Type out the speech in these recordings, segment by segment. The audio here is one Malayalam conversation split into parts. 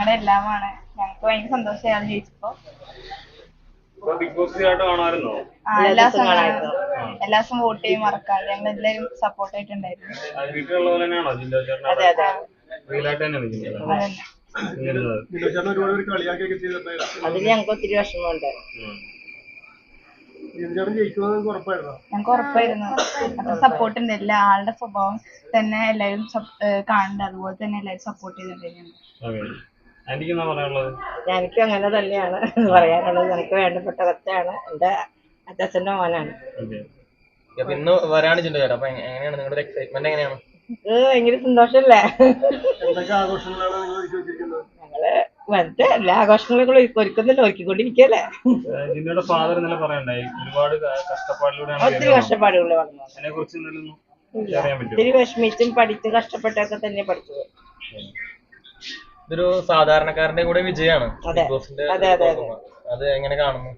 ഞങ്ങളുടെ എല്ലാമാണ്. ഞങ്ങൾക്ക് ഭയങ്കര സന്തോഷമാണ് ജയിച്ചപ്പോ. എല്ലാ ദിവസം വോട്ട് ചെയ്യും മറക്കാതെ. ഞങ്ങൾ എല്ലാവരും സപ്പോർട്ട് ആയിട്ടുണ്ടായിരുന്നു. അതിൽ ഞങ്ങൾക്ക് ഒത്തിരി വിഷമമുണ്ട്. ഞങ്ങൾക്ക് ഉറപ്പായിരുന്നു. അത്ര സപ്പോർട്ട് ഉണ്ട്. എല്ലാ ആളുടെ സ്വഭാവം തന്നെ എല്ലാവരും കാണുന്നുണ്ട്. അതുപോലെ തന്നെ എല്ലാവരും സപ്പോർട്ട് ചെയ്തിട്ടുണ്ട്. എനിക്കും അങ്ങനെ തന്നെയാണ് പറയാനുള്ളത്. എനിക്ക് വേണ്ടപ്പെട്ട വ്യക്തിയാണ്. എന്റെ അച്ഛന്റെ മോനാണ്. ഇന്ന് വരാണ് ചിന്തേട്ടാ. അപ്പൊ എങ്ങനെയാണ് നിങ്ങളുടെ എക്സൈറ്റ്മെന്റ് എങ്ങനെയാണ്? ഭയങ്കര സന്തോഷല്ലേ. ഞങ്ങള് മറ്റേ എല്ലാ ആഘോഷങ്ങളും ഒരുക്കുന്നില്ല, ഒരുക്കിക്കൊണ്ടിരിക്കല്ലേ. ഒത്തിരി കഷ്ടപ്പാടുകൾ വന്നു. ഒത്തിരി വിഷമിച്ചും പഠിച്ചും കഷ്ടപ്പെട്ടൊക്കെ തന്നെ പഠിച്ചത്. ഇതൊരു സാധാരണക്കാരന്റെ കൂടെ വിജയമാണ്. അതെ അതെ അതെ. അത് എങ്ങനെ കാണുന്നു?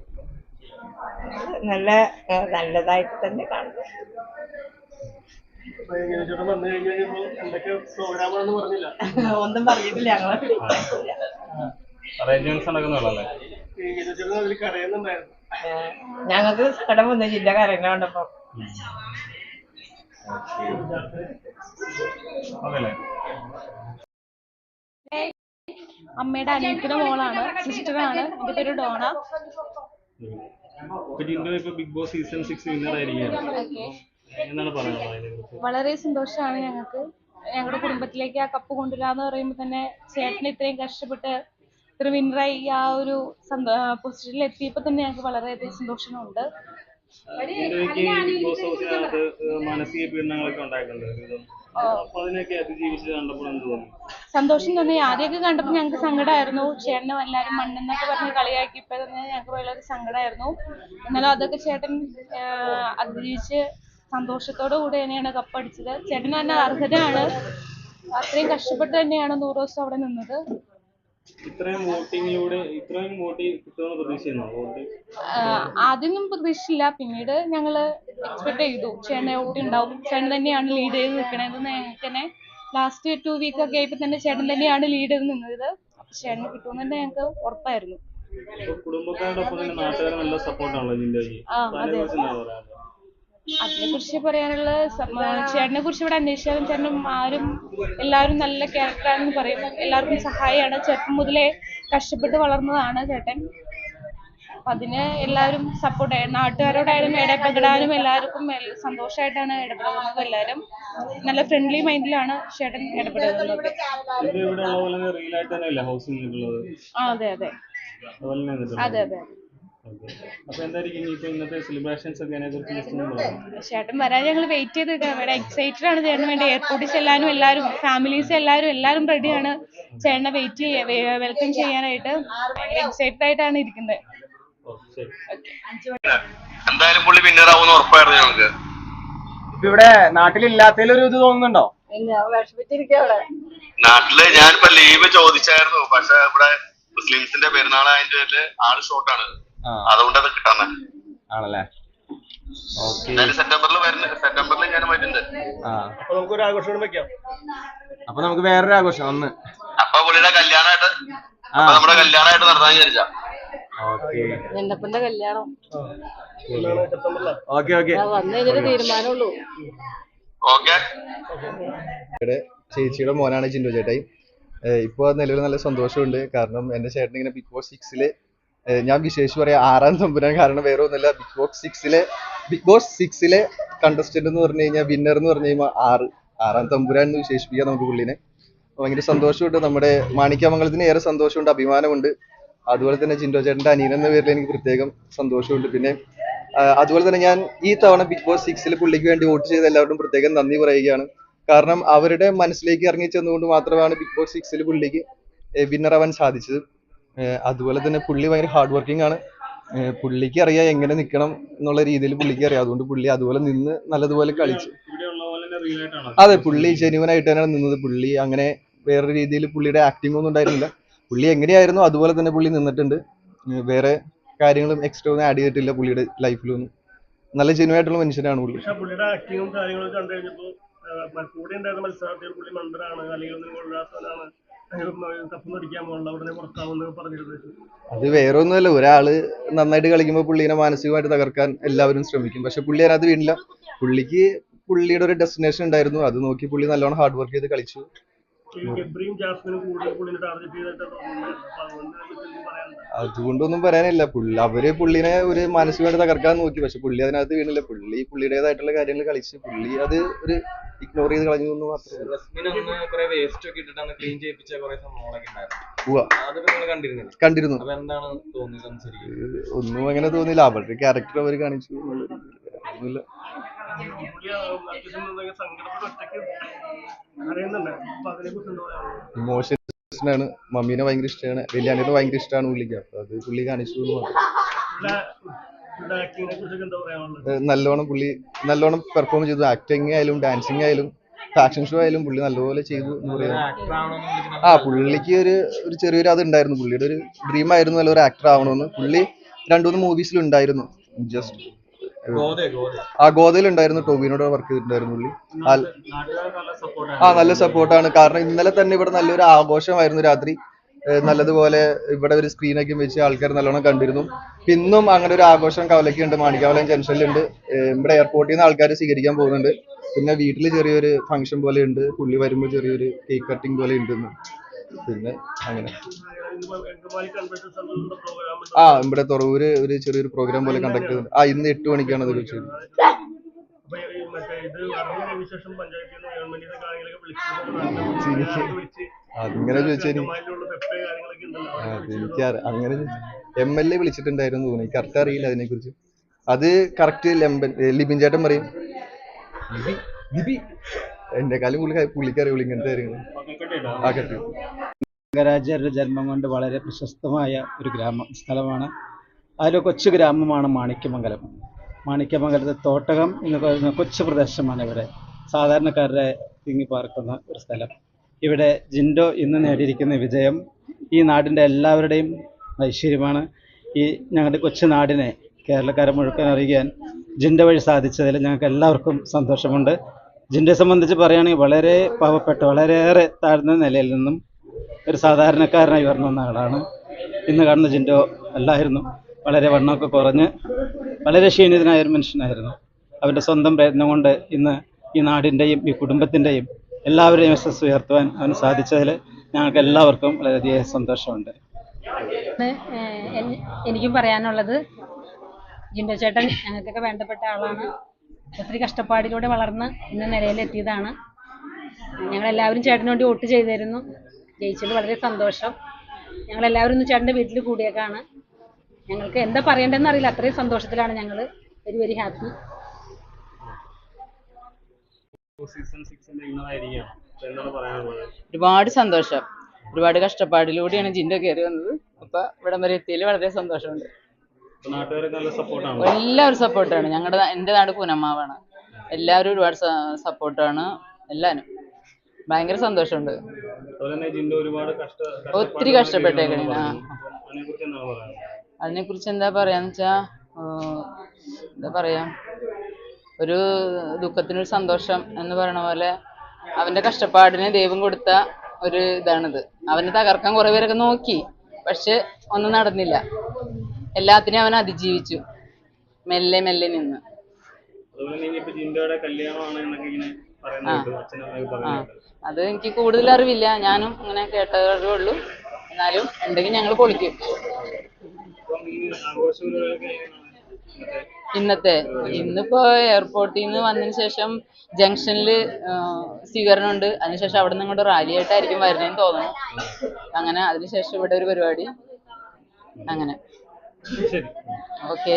നല്ലതായിട്ട് തന്നെ കാണുന്നു. ഒന്നും പറഞ്ഞിട്ടില്ല ഞങ്ങൾക്ക് സങ്കടം വന്നു ജില്ല കരയുന്ന കണ്ടപ്പോ. അമ്മയുടെ അനിയത്തിന്റെ മോളാണ്, സിസ്റ്ററാണ്. എന്റെ പേര് Dona. Bigg Boss season 6 winner ആയിരിക്കുകയാണ്. വളരെ സന്തോഷമാണ് ഞങ്ങൾക്ക്. ഞങ്ങളുടെ കുടുംബത്തിലേക്ക് ആ കപ്പ് കൊണ്ടുവരാന്ന് പറയുമ്പോൾ തന്നെ ചേട്ടന് ഇത്രയും കഷ്ടപ്പെട്ട് ഇത്ര വിന്നറായി ആ ഒരു പൊസിഷനിൽ എത്തിയപ്പോൾ തന്നെ ഞങ്ങൾക്ക് വളരെയധികം സന്തോഷമുണ്ട്. മാനസിക പീഡനങ്ങളൊക്കെ ഉണ്ടായിട്ടുണ്ട്. സന്തോഷം തോന്നി. ആദ്യമൊക്കെ കണ്ടപ്പോൾ ഞങ്ങൾക്ക് സങ്കടമായിരുന്നു. ചേട്ടനും എല്ലാവരും മണ്ണെന്നൊക്കെ പറഞ്ഞ് കളിയാക്കിയപ്പോൾ തന്നെ ഞങ്ങൾക്ക് വളരെ സങ്കടമായിരുന്നു. എന്നാലും അതൊക്കെ ചേട്ടൻ അതിജീവിച്ച് സന്തോഷത്തോടു കൂടി തന്നെയാണ് കപ്പടിച്ചത്. ചേട്ടന് തന്നെ അർഹതയാണ്. അത്രയും കഷ്ടപ്പെട്ട് തന്നെയാണ് 100 ദിവസം അവിടെ നിന്നത്. ആദ്യമൊന്നും പ്രതീക്ഷിച്ചില്ല. പിന്നീട് ഞങ്ങള് എക്സ്പെക്ട് ചെയ്തു ചേട്ടനെ വോട്ട് ഉണ്ടാവും, ചേട്ടൻ തന്നെയാണ് ലീഡ് ചെയ്ത് നിൽക്കണതെന്ന്. ഞങ്ങൾക്ക് തന്നെ ലാസ്റ്റ് 2 വീക്ക് ഒക്കെ ആയപ്പോൾ തന്നെ ചേട്ടൻ തന്നെയാണ് ലീഡ് ചെയ്ത് നിന്നത്. അപ്പൊ ചേട്ടന് കിട്ടുമെന്ന് തന്നെ ഞങ്ങൾക്ക് ഉറപ്പായിരുന്നു. അതിനെക്കുറിച്ച് പറയാനുള്ള ചേട്ടനെ കുറിച്ച് ഇവിടെ അന്വേഷിച്ചാലും ചേട്ടനും എല്ലാവരും നല്ല ക്യാരക്ടറാണെന്ന് പറയും. എല്ലാവർക്കും സഹായിയാണ്. ചെറുപ്പം മുതലേ കഷ്ടപ്പെട്ട് വളർന്നതാണ് ചേട്ടൻ. അപ്പൊ അതിന് എല്ലാവരും സപ്പോർട്ട്. നാട്ടുകാരോടായാലും ഇടപെടാനും എല്ലാവർക്കും സന്തോഷമായിട്ടാണ് ഇടപെടുന്നത്. എല്ലാവരും നല്ല ഫ്രണ്ട്ലി മൈൻഡിലാണ് ചേട്ടൻ ഇടപെടുന്നത്. അതെ അതെ അതെ അതെ. ചേട്ടൻ വരാൻ ഞങ്ങൾ വെയിറ്റ് ചെയ്ത് നിൽക്കണം. എക്സൈറ്റഡ് ആണ് ചേട്ടന് വേണ്ടി. എയർപോർട്ടിൽ ചെല്ലാനും എല്ലാവരും ഫാമിലീസ് എല്ലാവരും റെഡിയാണ് ചേട്ടനെ വെൽക്കം ചെയ്യാനായിട്ട്. ഭയങ്കര എക്സൈറ്റഡ് ആയിട്ടാണ് ഇരിക്കുന്നത്. എന്തായാലും പുള്ളി വിന്നർ ആവുമെന്ന് ഉറപ്പായിരുന്നു ഞങ്ങൾക്ക്. ഇപ്പൊ ഇവിടെ നാട്ടിലില്ലാത്തതിലൊരു ഇത് തോന്നുന്നുണ്ടോ? നാട്ടില് ഞാനിപ്പോ ലീവ് ചോദിച്ചായിരുന്നു. പക്ഷെ ഇവിടെ മുസ്ലിംസിന്റെ പെരുന്നാളായതിന്റെ പേരില് ആള് ഷോർട്ടാണ്. അതുകൊണ്ട് അത് കിട്ടാൻ ആണല്ലേ. സെപ്റ്റംബറിൽ ഞാൻ വരുന്നുണ്ട്. അപ്പൊ നമുക്കൊരു ആഘോഷം വെക്കാം. അപ്പൊ നമുക്ക് വേറൊരു ആഘോഷം അന്ന് അപ്പൊ പുള്ളിയുടെ കല്യാണമായിട്ട് നമ്മുടെ കല്യാണമായിട്ട് നടത്താൻ വിചാരിച്ച. എന്റെ കല്യാണം ഓക്കെ തീരുമാനമുള്ളൂ. ചേച്ചിയുടെ മോനാണ് ജിൻഡോ ചേട്ടായി. ഇപ്പോൾ നിലവിൽ നല്ല സന്തോഷമുണ്ട്. കാരണം എൻ്റെ ചേട്ടൻ ഇങ്ങനെ ബിഗ് ബോസ് 6 ഞാൻ വിശേഷിച്ച് പറയാം 6ാം തമ്പുരാൻ. കാരണം വേറെ ഒന്നുമില്ല, ബിഗ് ബോസ് 6 കണ്ടസ്റ്റന്റ് എന്ന് പറഞ്ഞു കഴിഞ്ഞാൽ, വിന്നർ എന്ന് പറഞ്ഞു കഴിഞ്ഞാൽ 6ാം തമ്പുരാൻ എന്ന് വിശേഷിപ്പിക്കാം നമുക്ക് പുള്ളിനെ. ഭയങ്കര സന്തോഷമുണ്ട്. നമ്മുടെ മാണിക്യമംഗലത്തിന് ഏറെ സന്തോഷമുണ്ട്, അഭിമാനമുണ്ട്. അതുപോലെ തന്നെ ജിൻഡോ ചേട്ടൻ്റെ അനിയൻ എന്ന പേരിൽ എനിക്ക് പ്രത്യേകം സന്തോഷമുണ്ട്. പിന്നെ അതുപോലെ തന്നെ ഞാൻ ഈ തവണ ബിഗ് ബോസ് 6 പുള്ളിക്ക് വേണ്ടി വോട്ട് ചെയ്ത എല്ലാവരോടും പ്രത്യേകം നന്ദി പറയുകയാണ്. കാരണം അവരുടെ മനസ്സിലേക്ക് ഇറങ്ങി ചെന്നുകൊണ്ട് മാത്രമാണ് ബിഗ് ബോസ് 6 പുള്ളിക്ക് വിന്നറാവാൻ സാധിച്ചത്. അതുപോലെ തന്നെ പുള്ളി ഭയങ്കര ഹാർഡ് വർക്കിംഗ് ആണ്. പുള്ളിക്ക് അറിയാം എങ്ങനെ നിൽക്കണം എന്നുള്ള രീതിയിൽ പുള്ളിക്ക് അറിയാം. അതുകൊണ്ട് പുള്ളി അതുപോലെ നിന്ന് നല്ലതുപോലെ കളിച്ചു. അതെ, പുള്ളി ജെന്യുവൻ ആയിട്ട് തന്നെയാണ് നിന്നത്. പുള്ളി അങ്ങനെ വേറെ രീതിയിൽ പുള്ളിയുടെ ആക്ടിംഗ് ഒന്നും ഉണ്ടായിരുന്നില്ല. പുള്ളി എങ്ങനെയായിരുന്നു അതുപോലെ തന്നെ പുള്ളി നിന്നിട്ടുണ്ട്. വേറെ കാര്യങ്ങളും എക്സ്ട്രാ ഒന്നും ആഡ് ചെയ്തിട്ടില്ല പുള്ളിയുടെ ലൈഫിലൊന്നും. നല്ല ജെന്യുവൻ ആയിട്ടുള്ള മനുഷ്യനാണ് പുള്ളി. പുള്ളിയുടെ ആക്ടിങ്ങും കാര്യങ്ങളൊക്കെ കണ്ടു കഴിഞ്ഞപ്പോൾ കൂടെ ഉണ്ടായിരുന്ന മത്സരാർത്ഥികൾ പുള്ളി മണ്ടനാണ് അല്ലെങ്കിൽ ഒന്നും കൊള്ളാത്തവനാണ് കപ്പ് മേടിക്കാൻ പോകണ്ട ഉടനെ പുറത്താവുന്ന പറഞ്ഞിരുന്നത്. അത് വേറെ ഒന്നുമല്ല, ഒരാള് നന്നായിട്ട് കളിക്കുമ്പോൾ പുള്ളീനെ മാനസികമായിട്ട് തകർക്കാൻ എല്ലാവരും ശ്രമിക്കും. പക്ഷെ പുള്ളി അതിനകത്ത് വീണില്ല. പുള്ളിക്ക് പുള്ളിയുടെ ഒരു ഡെസ്റ്റിനേഷൻ ഉണ്ടായിരുന്നു, അത് നോക്കി പുള്ളി നല്ലോണം ഹാർഡ് വർക്ക് ചെയ്ത് കളിച്ചു. ഗബ്രിയും ജാസ്മിനും കൂടുതൽ പുള്ളിനെ ടാർഗറ്റ് ചെയ്തിട്ട് തോന്നുന്നുണ്ടായിരുന്നു. അപ്പൊ അതുകൊണ്ട് എന്തെങ്കിലും പറയാനുണ്ടോ? അതുകൊണ്ടൊന്നും പറയാനില്ല. അവര് പുള്ളിനെ ഒരു മാനസികമായിട്ട് തകർക്കാൻ നോക്കി, പക്ഷെ പുള്ളി അതിനകത്ത് വീണില്ല. പുള്ളിയുടേതായിട്ടുള്ള കാര്യങ്ങൾ കളിച്ച് പുള്ളി അത് ഒരു ഇഗ്നോർ ചെയ്ത് കളഞ്ഞു എന്ന് മാത്രമേ. റസ്മിൻ അന്ന് കുറെ വേസ്റ്റ് ഒക്കെ ഇട്ടിട്ട് ക്ലീൻ ചെയ്യിപ്പിച്ച കുറെ സംഭവങ്ങളൊക്കെ ഉണ്ടായിരുന്നു. ഉവ്വ. അതൊക്കെ നിങ്ങൾ കണ്ടിരുന്നില്ല? കണ്ടിരുന്നു. അപ്പൊ എന്താണ് തോന്നിയത് ശരിക്കും? ഒന്നും അങ്ങനെ തോന്നിയില്ല. അവരുടെ ക്യാരക്ടർ അവർ കാണിച്ചു എന്നുള്ള രീതിയിൽ. ഒന്നുമില്ല. പുള്ളി അത്യാവശ്യം സങ്കടപ്പെട്ട് ഒറ്റയ്ക്ക് അറിയുന്നുണ്ട്. അപ്പൊ അതിനെ കുറിച്ച് എന്താ പറയാനുള്ളത്? ഇമോഷനാണ്. മമ്മീനെ ഭയങ്കര ഇഷ്ടമാണ്, വലിയാനെ ഭയങ്കര ഇഷ്ടമാണ് പുള്ളിക്ക്. അപ്പൊ അത് പുള്ളി കാണിച്ചു എന്ന് മാത്രം. ആക്ടിങ്ങിനെ കുറിച്ചൊക്കെ എന്താ പറയാനുള്ളത്? നല്ലോണം പെർഫോം ചെയ്തു. ആക്ടിങ് ആയാലും ഡാൻസിങ് ആയാലും ഫാഷൻ ഷോ ആയാലും പുള്ളി നല്ലപോലെ ചെയ്തു എന്ന് പറയാം. പുള്ളിക്ക് ഒരു ചെറിയൊരു അത് ഉണ്ടായിരുന്നു. പുള്ളിയുടെ ഒരു ഡ്രീം ആയിരുന്നു നല്ലൊരു ആക്ടർ ആവണമെന്ന്. പുള്ളി 2-3 മൂവീസിൽ ഉണ്ടായിരുന്നു. ജസ്റ്റ് ഗോതയിലുണ്ടായിരുന്നു. ടോബിനോട് വർക്ക് ചെയ്തിട്ടുണ്ടായിരുന്നു പുള്ളി. നല്ല സപ്പോർട്ടാണ്. കാരണം ഇന്നലെ തന്നെ ഇവിടെ നല്ലൊരു ആഘോഷമായിരുന്നു രാത്രി. നല്ലതുപോലെ ഇവിടെ ഒരു സ്ക്രീനൊക്കെ വെച്ച് ആൾക്കാർ നല്ലോണം കണ്ടിരുന്നു. ഇന്നും അങ്ങനെ ഒരു ആഘോഷം കവലയ്ക്കുണ്ട്, മാണിക്കവലം ജംഗ്ഷനിലുണ്ട്. ഇവിടെ എയർപോർട്ടിൽ നിന്ന് ആൾക്കാർ സ്വീകരിക്കാൻ പോകുന്നുണ്ട്. പിന്നെ വീട്ടിൽ ചെറിയൊരു ഫംഗ്ഷൻ പോലെ ഉണ്ട്. പുള്ളി വരുമ്പോൾ ചെറിയൊരു കേക്ക് കട്ടിങ് പോലെ ഉണ്ടെന്ന്. പിന്നെ അങ്ങനെ ഇവിടെ തുറവൂര് ഒരു ചെറിയൊരു പ്രോഗ്രാം പോലെ കണ്ടക്ട് ചെയ്തിട്ടുണ്ട്. ഇന്ന് 8 മണിക്കാണ് അത് വെച്ചത്. അതിങ്ങനെ ചോദിച്ചാൽ എനിക്ക് അങ്ങനെ MLA വിളിച്ചിട്ടുണ്ടായിരുന്നു തോന്നി. കറക്റ്റ് അറിയില്ല അതിനെ കുറിച്ച്. അത് കറക്റ്റ് ലിബിൻ ചേട്ടൻ പറയും. എന്നെക്കാളും പുള്ളിക്ക് അറിയുള്ളൂ ഇങ്ങനത്തെ കാര്യങ്ങൾ. ത്യാഗരാജരുടെ ജന്മം കൊണ്ട് വളരെ പ്രശസ്തമായ ഒരു സ്ഥലമാണ്. അതിൽ കൊച്ചു ഗ്രാമമാണ് മാണിക്യമംഗലം. മാണിക്യമംഗലത്തെ തോട്ടകം എന്ന് പറയുന്ന കൊച്ചു പ്രദേശമാണ് ഇവിടെ സാധാരണക്കാരുടെ തിങ്ങിപ്പാർക്കുന്ന ഒരു സ്ഥലം. ഇവിടെ ജിൻഡോ ഇന്ന് നേടിയിരിക്കുന്ന വിജയം ഈ നാടിൻ്റെ എല്ലാവരുടെയും ഐശ്വര്യമാണ്. ഈ ഞങ്ങളുടെ കൊച്ചു നാടിനെ കേരളക്കാരെ മുഴുവൻ അറിയിക്കാൻ ജിൻഡോ വഴി സാധിച്ചതിൽ ഞങ്ങൾക്ക് എല്ലാവർക്കും സന്തോഷമുണ്ട്. ജിൻഡോയെ സംബന്ധിച്ച് പറയുകയാണെങ്കിൽ വളരെ പാവപ്പെട്ട, വളരെയേറെ താഴ്ന്ന നിലയിൽ നിന്നും ഒരു സാധാരണക്കാരനായി ഉയർന്നു വന്ന ആളാണ്. ഇന്ന് കാണുന്ന ജിൻഡോ അല്ലായിരുന്നു. വളരെ വണ്ണമൊക്കെ കുറഞ്ഞ് വളരെ ക്ഷീണിതനായ ഒരു മനുഷ്യനായിരുന്നു. അവൻ്റെ സ്വന്തം പ്രയത്നം കൊണ്ട് ഇന്ന് ഈ നാടിൻ്റെയും ഈ കുടുംബത്തിൻ്റെയും എല്ലാവരെയും യശസ് ഉയർത്തുവാൻ അവന് സാധിച്ചതിൽ ഞങ്ങൾക്ക് എല്ലാവർക്കും വളരെയധികം സന്തോഷമുണ്ട്. എനിക്കും പറയാനുള്ളത്, ജിൻഡോ ചേട്ടൻ ഞങ്ങൾക്കൊക്കെ വേണ്ടപ്പെട്ട ആളാണ്. ഒത്തിരി കഷ്ടപ്പാടിലൂടെ വളർന്ന് ഇന്ന് നിലയിലെത്തിയതാണ്. ഞങ്ങളെല്ലാവരും ചേട്ടന് വേണ്ടി വോട്ട് ചെയ്തിരുന്നു. ജയിച്ചതിൽ വളരെ സന്തോഷം. ഞങ്ങളെല്ലാവരും ഇന്ന് ചേട്ടൻ്റെ വീട്ടിൽ കൂടിയേക്കാണ്. ഞങ്ങൾക്ക് എന്താ പറയേണ്ടതെന്ന് അറിയില്ല, അത്രയും സന്തോഷത്തിലാണ് ഞങ്ങൾ. Very very happy. ഒരുപാട് സന്തോഷം. ഒരുപാട് കഷ്ടപ്പാടിലൂടെയാണ് ജിൻഡോ കയറി വന്നത്. അപ്പൊ ഇവിടം വരെ എത്തിയതിൽ വളരെ സന്തോഷമുണ്ട്. എല്ലാവരും സപ്പോർട്ടാണ്. എൻ്റെ നാട് പുനമാവാണ്. എല്ലാവരും ഒരുപാട് സപ്പോർട്ടാണ്. എല്ലാവരും ഭയങ്കര സന്തോഷമുണ്ട്. ഒത്തിരി കഷ്ടപ്പെട്ടേക്കണേ. അതിനെക്കുറിച്ച് എന്താ പറയാന്ന് വെച്ചാ, എന്താ പറയാ, ഒരു ദുഃഖത്തിനൊരു സന്തോഷം എന്ന് പറയണ പോലെ അവന്റെ കഷ്ടപ്പാടിന് ദൈവം കൊടുത്ത ഒരു ഇതാണിത്. അവനെ തകർക്കാൻ കുറെ പേരൊക്കെ നോക്കി, പക്ഷെ ഒന്നും നടന്നില്ല. എല്ലാത്തിനെയും അവൻ അതിജീവിച്ചു, മെല്ലെ മെല്ലെ നിന്ന്. അത് എനിക്ക് കൂടുതൽ അറിവില്ല, ഞാനും ഇങ്ങനെ കേട്ടതേ ഉള്ളൂ. എന്നാലും ഉണ്ടെങ്കിൽ ഞങ്ങൾ പൊളിക്കും. ഇന്നിപ്പോ എയർപോർട്ടിൽ നിന്ന് വന്നതിന് ശേഷം ജംഗ്ഷനിൽ സ്വീകരണമുണ്ട്. അതിനുശേഷം അവിടെ നിന്ന് ഇങ്ങോട്ട് റാലി ആയിട്ടായിരിക്കും വരുന്നതെന്ന് തോന്നുന്നു. അങ്ങനെ അതിനുശേഷം ഇവിടെ ഒരു പരിപാടി. അങ്ങനെ ഓക്കെ.